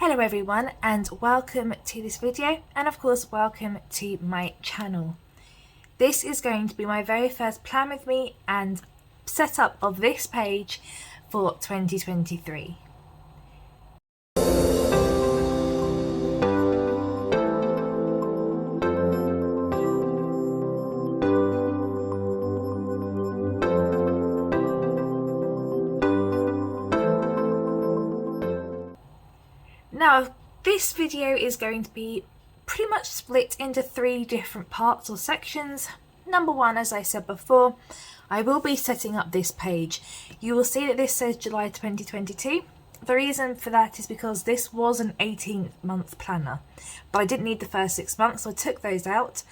Hello everyone and welcome to this video, and of course welcome to my channel. This is going to be my very first plan with me and setup of this page for 2023. Now, this video is going to be pretty much split into three different parts or sections. Number one, as I said before, I will be setting up this page. You will see that this says July 2022. The reason for that is because this was an 18-month planner, but I didn't need the first 6 months, so I took those out,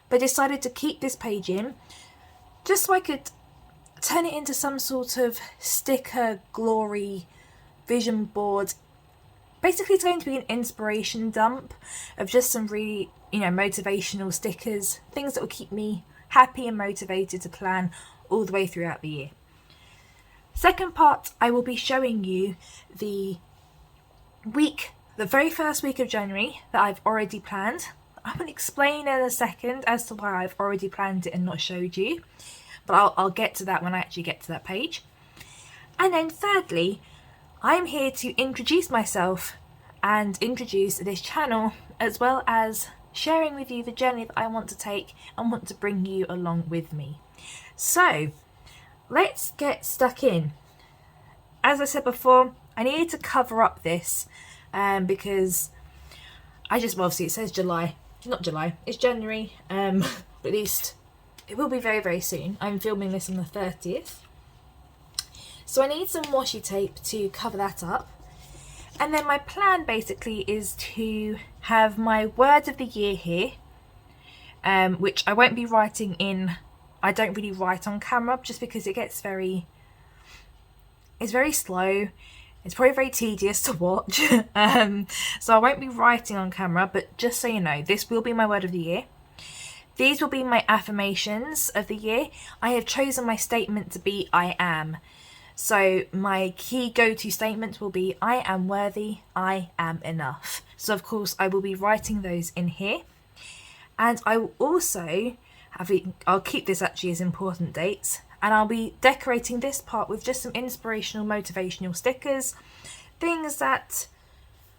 but decided to keep this page in just so I could turn it into some sort of sticker glory vision board. Basically, it's going to be an inspiration dump of just some really, motivational stickers, things that will keep me happy and motivated to plan all the way throughout the year. Second part, I will be showing you the very first week of January that I've already planned. I will explain in a second as to why I've already planned it and not showed you, but I'll get to that when I actually get to that page. And then thirdly, I'm here to introduce myself and introduce this channel, as well as sharing with you the journey that I want to take and want to bring you along with me. So let's get stuck in. As I said before, I needed to cover up this because obviously it says July, not July, it's January, at least it will be very, very soon. I'm filming this on the 30th. So I need some washi tape to cover that up. And then my plan basically is to have my word of the year here, which I won't be writing in. I don't really write on camera just because it's very slow. It's probably very tedious to watch. So I won't be writing on camera, but just so you know, this will be my word of the year. These will be my affirmations of the year. I have chosen my statement to be I am. So my key go-to statement will be I am worthy, I am enough. So of course I will be writing those in here. And I will also I'll keep this actually as important dates, and I'll be decorating this part with just some inspirational, motivational stickers, things that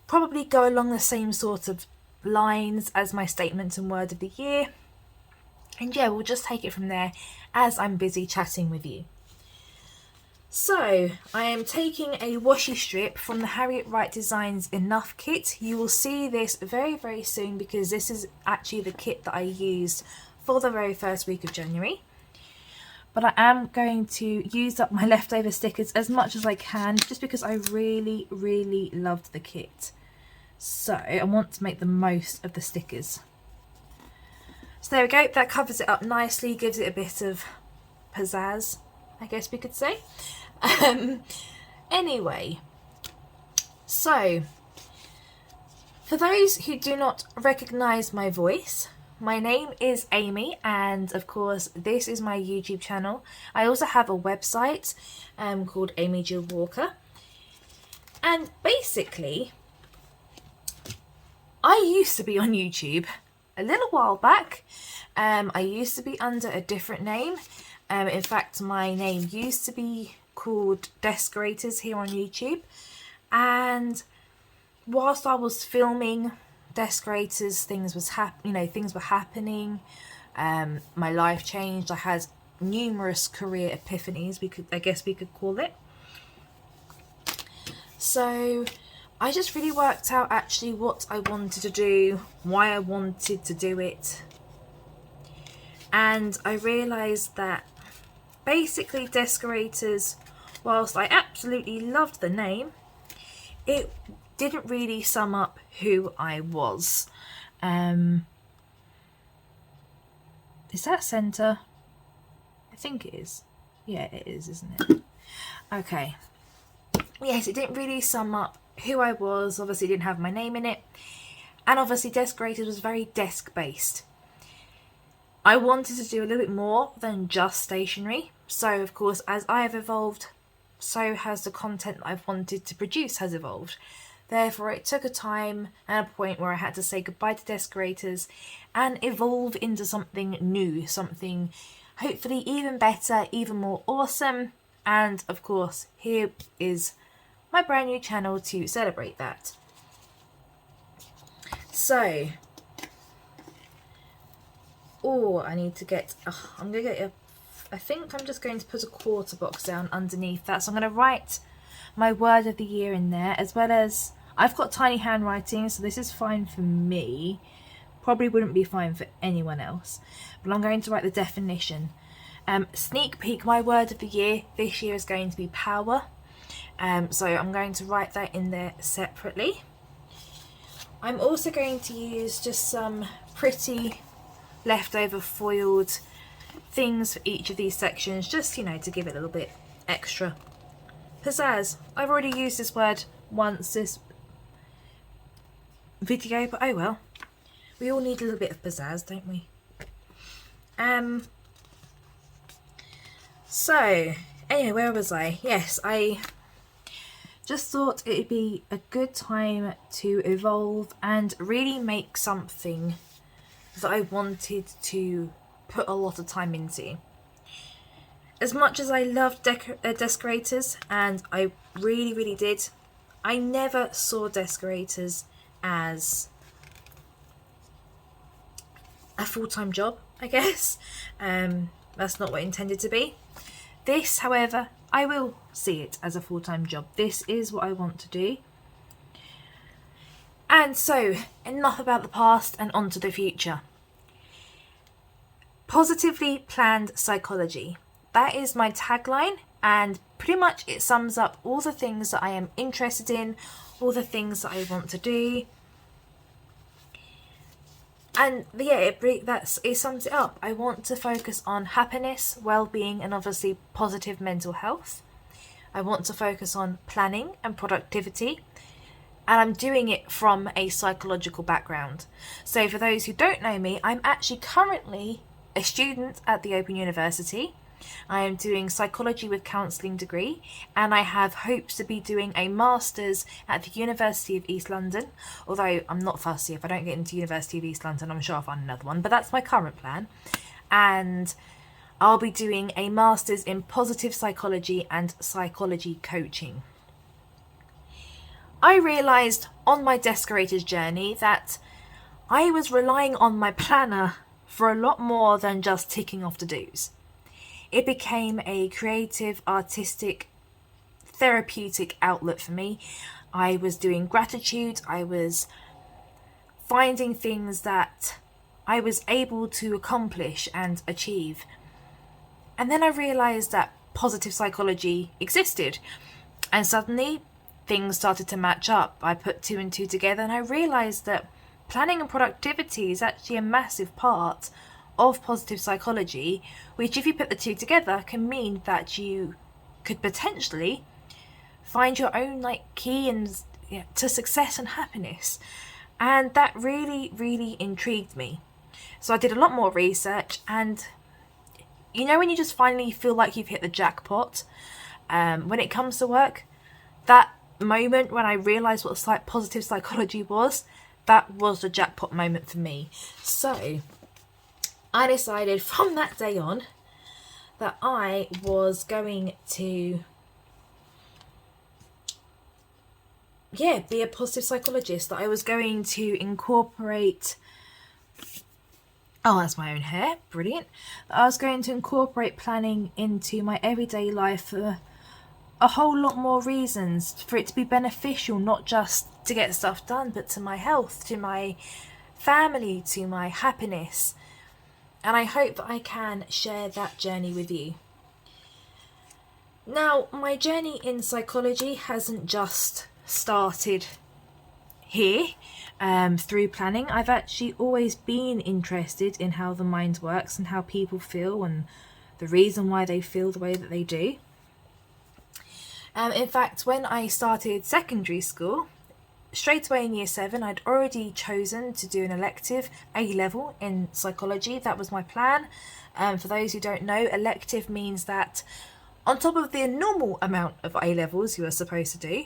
probably go along the same sort of lines as my statement and word of the year. And yeah, we'll just take it from there as I'm busy chatting with you. So, I am taking a washi strip from the Harriet Wright Designs Enough kit. You will see this very, very soon because this is actually the kit that I used for the very first week of January. But I am going to use up my leftover stickers as much as I can just because I really, really loved the kit. So, I want to make the most of the stickers. So there we go, that covers it up nicely, gives it a bit of pizzazz, I guess we could say. Anyway, so for those who do not recognise my voice, my name is Amy, and of course this is my YouTube channel. I also have a website called Amy Jill Walker, and basically I used to be on YouTube a little while back. I used to be under a different name. In fact, my name used to be called Decorators here on YouTube, and whilst I was filming Decorators, things were happening. My life changed. I had numerous career epiphanies, I guess we could call it. So I just really worked out actually what I wanted to do, why I wanted to do it, and I realised that basically Decorators, whilst I absolutely loved the name, it didn't really sum up who I was. Is that centre? I think it is. Yeah, it is, isn't it? Okay. Yes, it didn't really sum up who I was. Obviously, it didn't have my name in it. And obviously, Decorators was very desk-based. I wanted to do a little bit more than just stationery. So, of course, as I have evolved, so has the content that I've wanted to produce has evolved. Therefore, it took a time and a point where I had to say goodbye to decorators and evolve into something new, something hopefully even better, even more awesome. And of course, here is my brand new channel to celebrate that. So, I need to get, I'm going to get I think I'm just going to put a quarter box down underneath that. So I'm going to write my word of the year in there, as well as, I've got tiny handwriting, so this is fine for me. Probably wouldn't be fine for anyone else. But I'm going to write the definition. Sneak peek, my word of the year this year is going to be power. So I'm going to write that in there separately. I'm also going to use just some pretty leftover foiled things for each of these sections, just, you know, to give it a little bit extra pizzazz. I've already used this word once this video, but oh well. We all need a little bit of pizzazz, don't we? So, anyway, where was I? Yes, I just thought it'd be a good time to evolve and really make something that I wanted to put a lot of time into. As much as I loved decorators, and I really did, I never saw decorators as a full-time job, I guess. That's not what it intended to be. This, however, I will see it as a full-time job. This is what I want to do. And so, enough about the past and on to the future. Positively planned psychology. That is my tagline, and pretty much it sums up all the things that I am interested in, all the things that I want to do. And yeah, it sums it up. I want to focus on happiness, well-being, and obviously positive mental health. I want to focus on planning and productivity, and I'm doing it from a psychological background. So for those who don't know me, I'm actually currently a student at the Open University. I am doing Psychology with Counselling degree, and I have hopes to be doing a Master's at the University of East London, although I'm not fussy. If I don't get into University of East London, I'm sure I'll find another one, but that's my current plan. And I'll be doing a Master's in Positive Psychology and Psychology Coaching. I realised on my decorator's journey that I was relying on my planner for a lot more than just ticking off the do's. It became a creative, artistic, therapeutic outlet for me. I was doing gratitude. I was finding things that I was able to accomplish and achieve. And then I realised that positive psychology existed. And suddenly things started to match up. I put two and two together, and I realised that planning and productivity is actually a massive part of positive psychology, which, if you put the two together, can mean that you could potentially find your own key to success and happiness. And that really intrigued me. So I did a lot more research, and you know when you just finally feel like you've hit the jackpot when it comes to work, that moment when I realised what positive psychology was, that was the jackpot moment for me. So I decided from that day on that I was going to be a positive psychologist, that I was going to incorporate, that's my own hair, brilliant, that I was going to incorporate planning into my everyday life for a whole lot more reasons, for it to be beneficial, not just to get stuff done, but to my health, to my family, to my happiness. And I hope that I can share that journey with you. Now, my journey in psychology hasn't just started here through planning. I've actually always been interested in how the mind works and how people feel and the reason why they feel the way that they do. In fact, when I started secondary school, straight away in year 7, I'd already chosen to do an elective A-level in psychology. That was my plan. For those who don't know, elective means that on top of the normal amount of A-levels you are supposed to do,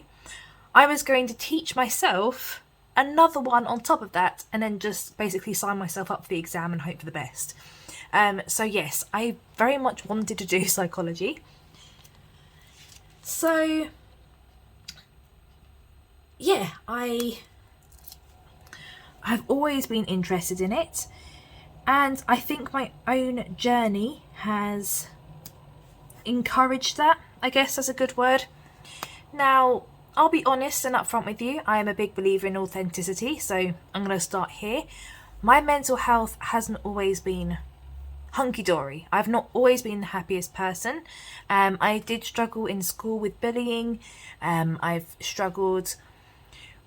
I was going to teach myself another one on top of that, and then just basically sign myself up for the exam and hope for the best. So yes, I very much wanted to do psychology. So yeah, I've always been interested in it, and I think my own journey has encouraged that, I guess that's a good word. Now, I'll be honest and upfront with you, I am a big believer in authenticity, so I'm going to start here. My mental health hasn't always been hunky-dory. I've not always been the happiest person. I did struggle in school with bullying. I've struggled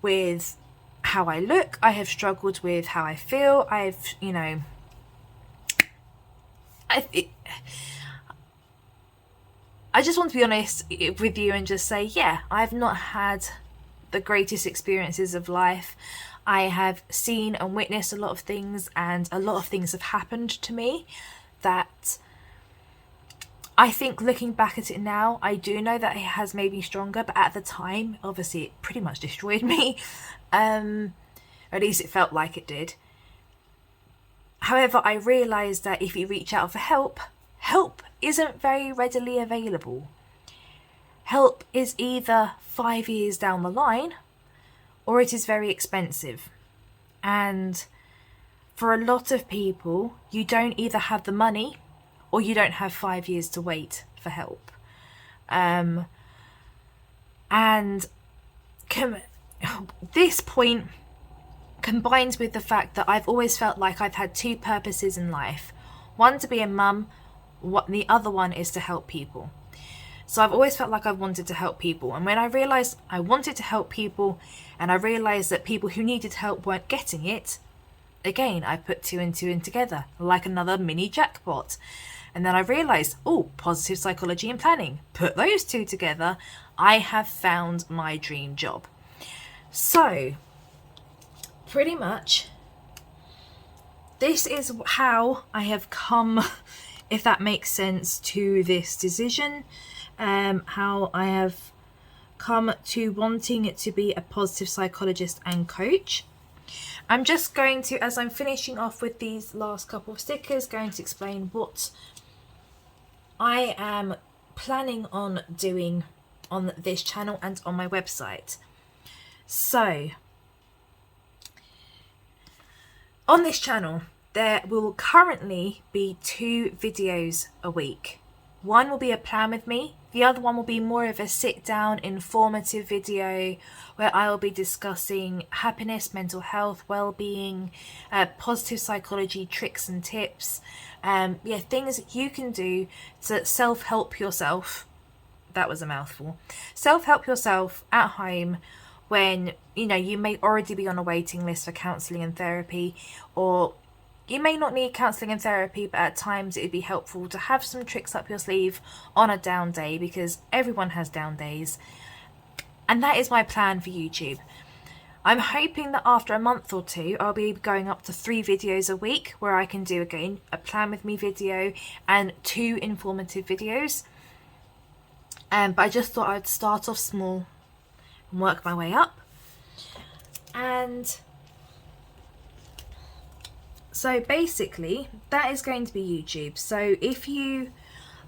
with how I look. I have struggled with how I feel. I just want to be honest with you and just say, yeah, I've not had the greatest experiences of life. I have seen and witnessed a lot of things, and a lot of things have happened to me that I think, looking back at it now, I do know that it has made me stronger, but at the time, obviously, it pretty much destroyed me. At least it felt like it did. However, I realised that if you reach out for help, help isn't very readily available. Help is either 5 years down the line, or it is very expensive. And for a lot of people, you don't either have the money or you don't have 5 years to wait for help. This point combines with the fact that I've always felt like I've had two purposes in life. One, to be a mum. The other one is to help people. So I've always felt like I wanted to help people. And when I realised I wanted to help people, and I realised that people who needed help weren't getting it, again, I put two and two in together, like another mini jackpot. And then I realised, positive psychology and planning. Put those two together, I have found my dream job. So, pretty much, this is how I have come, if that makes sense, to this decision. How I have come to wanting it to be a positive psychologist and coach. I'm just going to, as I'm finishing off with these last couple of stickers, going to explain what I am planning on doing on this channel and on my website. So, on this channel, there will currently be 2 videos a week. One will be a plan with me. The other one will be more of a sit-down, informative video where I will be discussing happiness, mental health, well-being, positive psychology, tricks and tips. Things you can do to self-help yourself. That was a mouthful. Self-help yourself at home when, you may already be on a waiting list for counselling and therapy, or you may not need counselling and therapy, but at times it would be helpful to have some tricks up your sleeve on a down day, because everyone has down days. And that is my plan for YouTube. I'm hoping that after a month or 2, I'll be going up to 3 videos a week, where I can do, again, a plan with me video and 2 informative videos. But I just thought I'd start off small and work my way up. And so basically, that is going to be YouTube. So if you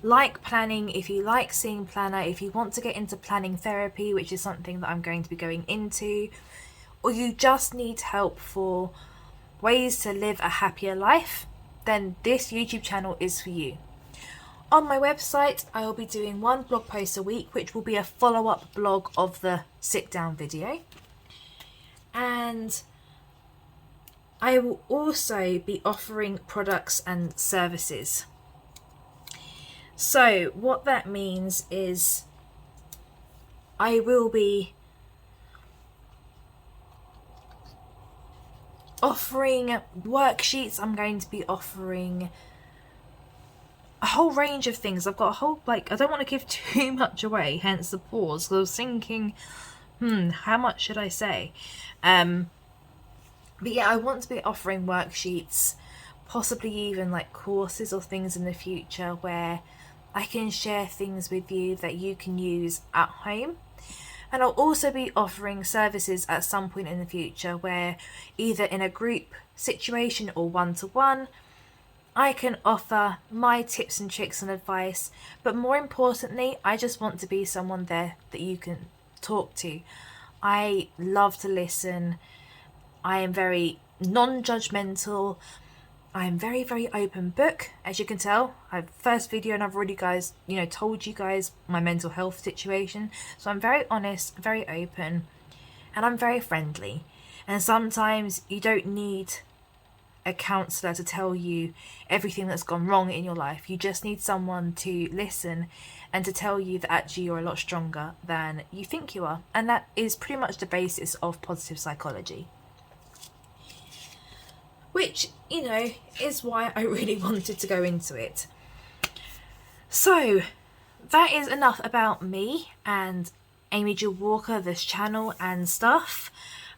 like planning, if you like seeing planner, if you want to get into planning therapy, which is something that I'm going to be going into, or you just need help for ways to live a happier life, then this YouTube channel is for you. On my website, I will be doing 1 blog post a week, which will be a follow-up blog of the sit-down video. And I will also be offering products and services. So what that means is I will be offering worksheets. I'm going to be offering a whole range of things. I've got a whole, I don't want to give too much away, hence the pause. So I was thinking, how much should I say? But yeah, I want to be offering worksheets, possibly even courses or things in the future where I can share things with you that you can use at home. And I'll also be offering services at some point in the future where either in a group situation or one-to-one, I can offer my tips and tricks and advice. But more importantly, I just want to be someone there that you can talk to. I love to listen. I am very non-judgmental. I am very, very open book, as you can tell. First video and I've already told you guys my mental health situation. So I'm very honest, very open, and I'm very friendly. And sometimes you don't need a counsellor to tell you everything that's gone wrong in your life. You just need someone to listen and to tell you that actually you're a lot stronger than you think you are. And that is pretty much the basis of positive psychology. Which, is why I really wanted to go into it. So, that is enough about me and Amy Jill Walker, this channel and stuff.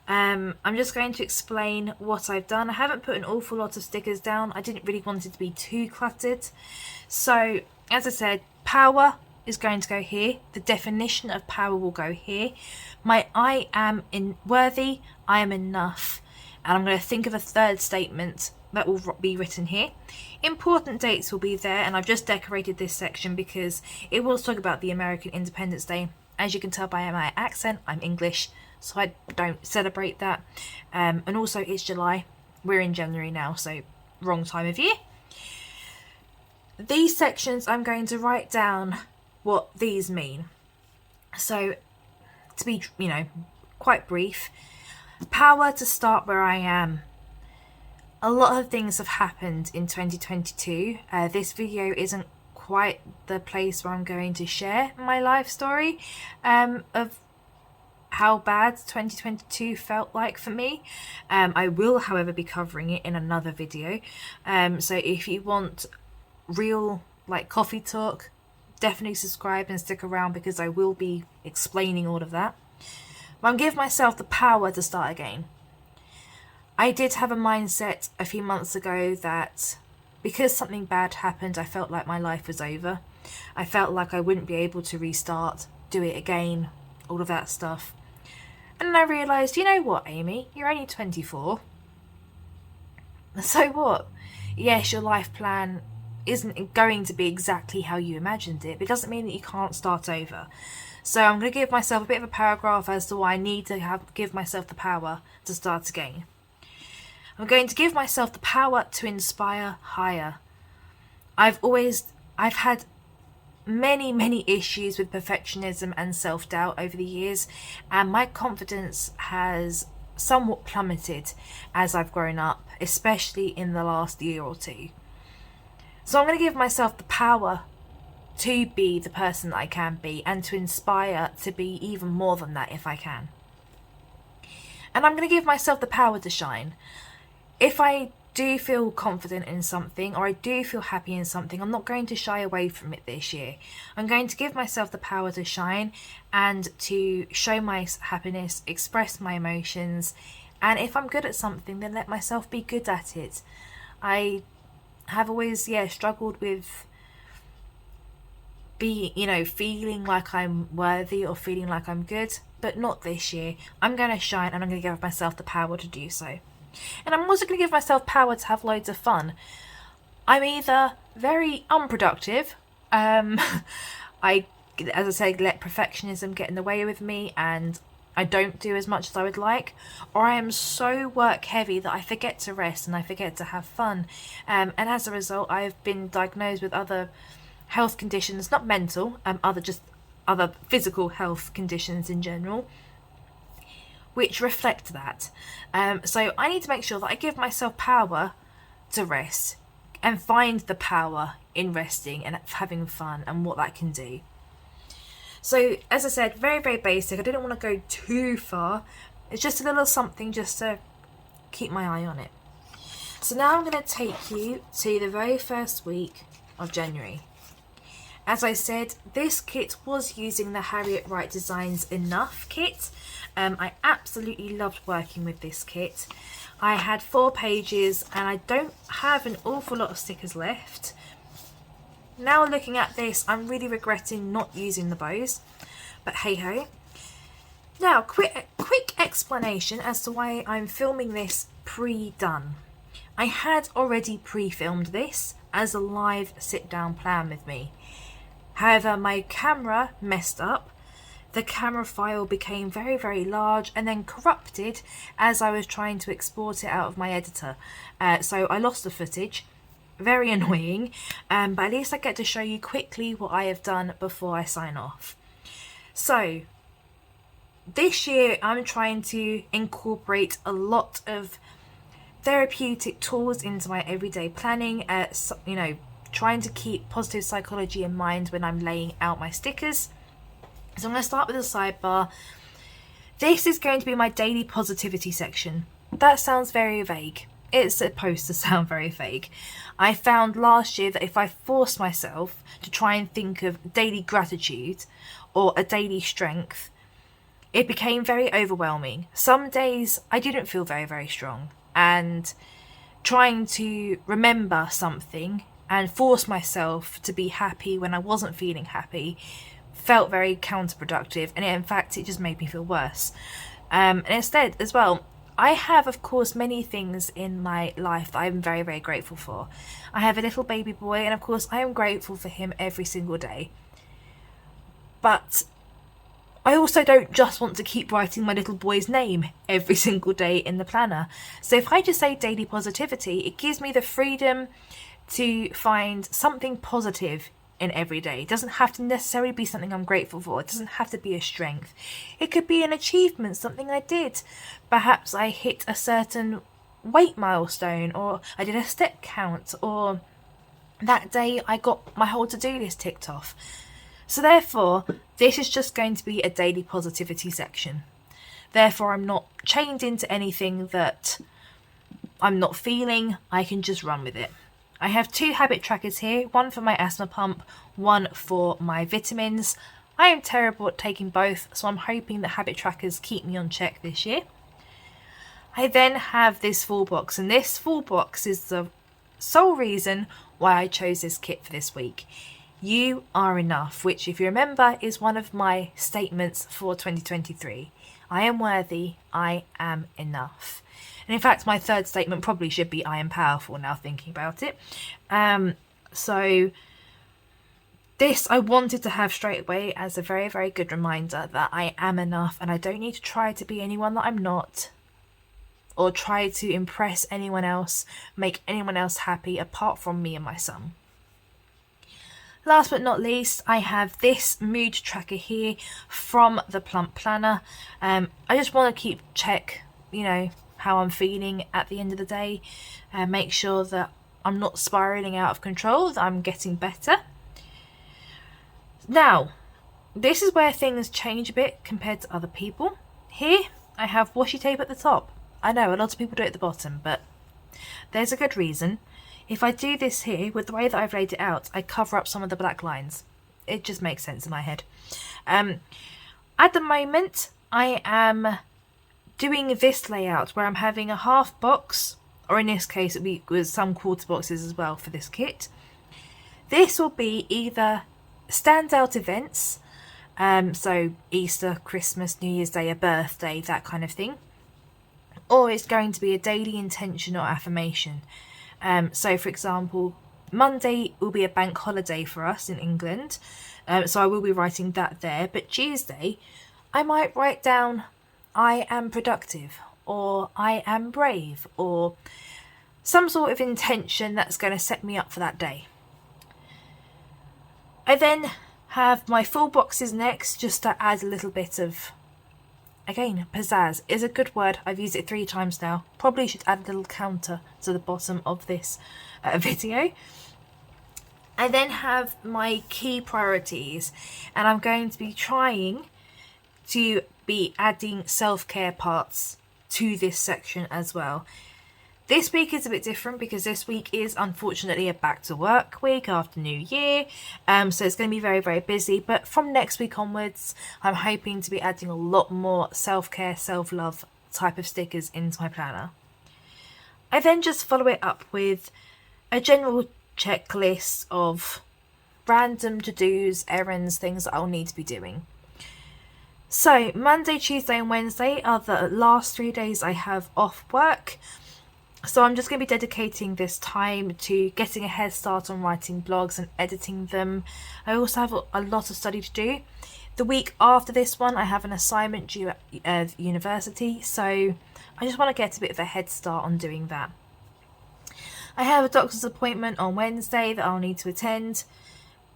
I'm just going to explain what I've done. I haven't put an awful lot of stickers down. I didn't really want it to be too cluttered. So, as I said, power is going to go here. The definition of power will go here. My I am worthy, I am enough. And I'm going to think of a third statement that will be written here. Important dates will be there, and I've just decorated this section because it will talk about the American Independence Day. As you can tell by my accent, I'm English, so I don't celebrate that. And also it's July. We're in January now, so wrong time of year. These sections, I'm going to write down what these mean. So, to be, quite brief, power to start where I am. A lot of things have happened in 2022. This video isn't quite the place where I'm going to share my life story of how bad 2022 felt like for me. I will, however, be covering it in another video. So if you want real coffee talk, definitely subscribe and stick around because I will be explaining all of that. But I'm giving myself the power to start again. I did have a mindset a few months ago that because something bad happened, I felt like my life was over. I felt like I wouldn't be able to restart, do it again, all of that stuff. And then I realised, you know what, Amy? You're only 24. So what? Yes, your life plan isn't going to be exactly how you imagined it, but it doesn't mean that you can't start over. So I'm going to give myself a bit of a paragraph as to why I need to give myself the power to start again. I'm going to give myself the power to inspire higher. I've had many issues with perfectionism and self-doubt over the years, and my confidence has somewhat plummeted as I've grown up, especially in the last year or two. So I'm going to give myself the power to be the person that I can be and to inspire to be even more than that if I can. And I'm going to give myself the power to shine. If I do feel confident in something or I do feel happy in something, I'm not going to shy away from it this year. I'm going to give myself the power to shine and to show my happiness, express my emotions, and if I'm good at something, then let myself be good at it. I have always struggled with feeling like I'm worthy or feeling like I'm good, but not this year. I'm going to shine and I'm going to give myself the power to do so. And I'm also going to give myself power to have loads of fun. I'm either very unproductive, as I say, let perfectionism get in the way with me and I don't do as much as I would like, or I am so work heavy that I forget to rest and I forget to have fun. And as a result, I've been diagnosed with other health conditions, not mental, other physical health conditions in general, which reflect that. So I need to make sure that I give myself power to rest and find the power in resting and having fun and what that can do. So as I said, very basic. I didn't want to go too far. It's just a little something just to keep my eye on it. So now I'm going to take you to the very first week of January. As I said, this kit was using the Harriet Wright Designs Enough kit. I absolutely loved working with this kit. I had 4 pages and I don't have an awful lot of stickers left. Now looking at this, I'm really regretting not using the bows, but hey ho. Now, quick explanation as to why I'm filming this pre-done. I had already pre-filmed this as a live sit-down plan with me. However, my camera messed up. The camera file became very, very large and then corrupted as I was trying to export it out of my editor. So I lost the footage. Very annoying, but at least I get to show you quickly what I have done before I sign off. So, this year I'm trying to incorporate a lot of therapeutic tools into my everyday planning, trying to keep positive psychology in mind when I'm laying out my stickers. So I'm going to start with a sidebar. This is going to be my daily positivity section. That sounds very vague. It's supposed to sound very vague. I found last year that if I forced myself to try and think of daily gratitude or a daily strength, it became very overwhelming. Some days I didn't feel very, very strong, and trying to remember something and force myself to be happy when I wasn't feeling happy felt very counterproductive, and in fact it just made me feel worse. And instead as well, I have of course many things in my life that I'm very, very grateful for. I have a little baby boy, and of course I am grateful for him every single day. But I also don't just want to keep writing my little boy's name every single day in the planner. So if I just say daily positivity, it gives me the freedom to find something positive in every day. It doesn't have to necessarily be something I'm grateful for. It doesn't have to be a strength. It could be an achievement, something I did. Perhaps I hit a certain weight milestone, or I did a step count, or that day I got my whole to-do list ticked off. So therefore, this is just going to be a daily positivity section. Therefore, I'm not chained into anything that I'm not feeling. I can just run with it. I have 2 habit trackers here, one for my asthma pump, one for my vitamins. I am terrible at taking both, so I'm hoping that habit trackers keep me on check this year. I then have this full box, and this full box is the sole reason why I chose this kit for this week. You are enough, which, if you remember, is one of my statements for 2023. I am worthy, I am enough. And in fact, my third statement probably should be I am powerful, now thinking about it. So this I wanted to have straight away as a very, very good reminder that I am enough, and I don't need to try to be anyone that I'm not, or try to impress anyone else, make anyone else happy apart from me and my son. Last but not least, I have this mood tracker here from the Plump planner. I just want to keep check, how I'm feeling at the end of the day, and make sure that I'm not spiraling out of control, that I'm getting better. Now, this is where things change a bit compared to other people. Here, I have washi tape at the top. I know a lot of people do it at the bottom, but there's a good reason. If I do this here, with the way that I've laid it out, I cover up some of the black lines. It just makes sense in my head. At the moment, I am doing this layout where I'm having a half box, or in this case, it'll be with some quarter boxes as well for this kit. This will be either standout events, so Easter, Christmas, New Year's Day, a birthday, that kind of thing, or it's going to be a daily intention or affirmation. So for example, Monday will be a bank holiday for us in England, so I will be writing that there. But Tuesday, I might write down I am productive, or I am brave, or some sort of intention that's going to set me up for that day. I then have my full boxes next, just to add a little bit of, again, pizzazz is a good word. I've used it 3 times now. Probably should add a little counter to the bottom of this video. I then have my key priorities, and I'm going to be trying to be adding self-care parts to this section as well. This week is a bit different because this week is unfortunately a back to work week after New Year, so it's going to be very, very busy. But from next week onwards, I'm hoping to be adding a lot more self-care, self-love type of stickers into my planner. I then just follow it up with a general checklist of random to-dos, errands, things that I'll need to be doing. So Monday, Tuesday and Wednesday are the last 3 days I have off work. So I'm just going to be dedicating this time to getting a head start on writing blogs and editing them. I also have a lot of study to do. The week after this one, I have an assignment due at university, so I just want to get a bit of a head start on doing that. I have a doctor's appointment on Wednesday that I'll need to attend.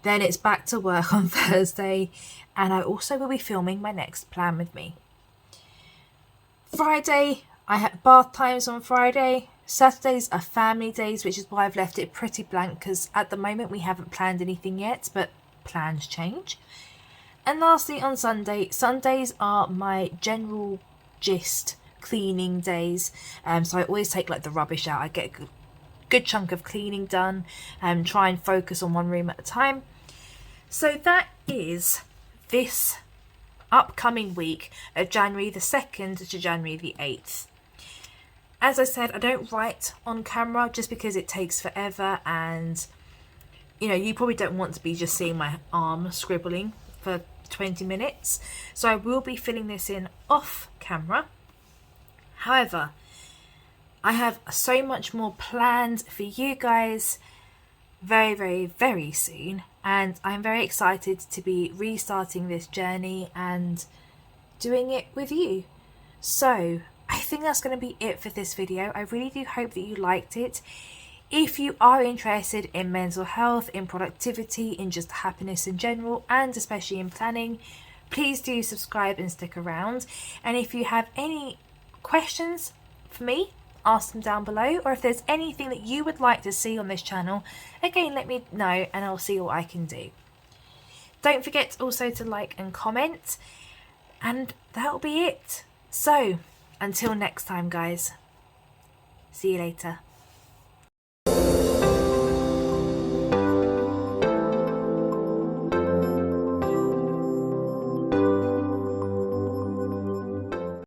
Then it's back to work on Thursday, and I also will be filming my next plan with me. Friday, I have bath times on Friday. Saturdays are family days, which is why I've left it pretty blank, because at the moment we haven't planned anything yet, but plans change. And lastly, on Sundays are my general gist cleaning days. So I always take like the rubbish out. I get a good chunk of cleaning done and try and focus on one room at a time. So that is this upcoming week of January the 2nd to January the 8th. As I said, I don't write on camera just because it takes forever, and you probably don't want to be just seeing my arm scribbling for 20 minutes. So I will be filling this in off camera. However, I have so much more planned for you guys very, very, very soon, and I'm very excited to be restarting this journey and doing it with you. So I think that's going to be it for this video. I really do hope that you liked it. If you are interested in mental health, in productivity, in just happiness in general, and especially in planning, please do subscribe and stick around. And if you have any questions for me, ask them down below. Or if there's anything that you would like to see on this channel, again, let me know and I'll see what I can do. Don't forget also to like and comment. And that'll be it. So, until next time, guys. See you later.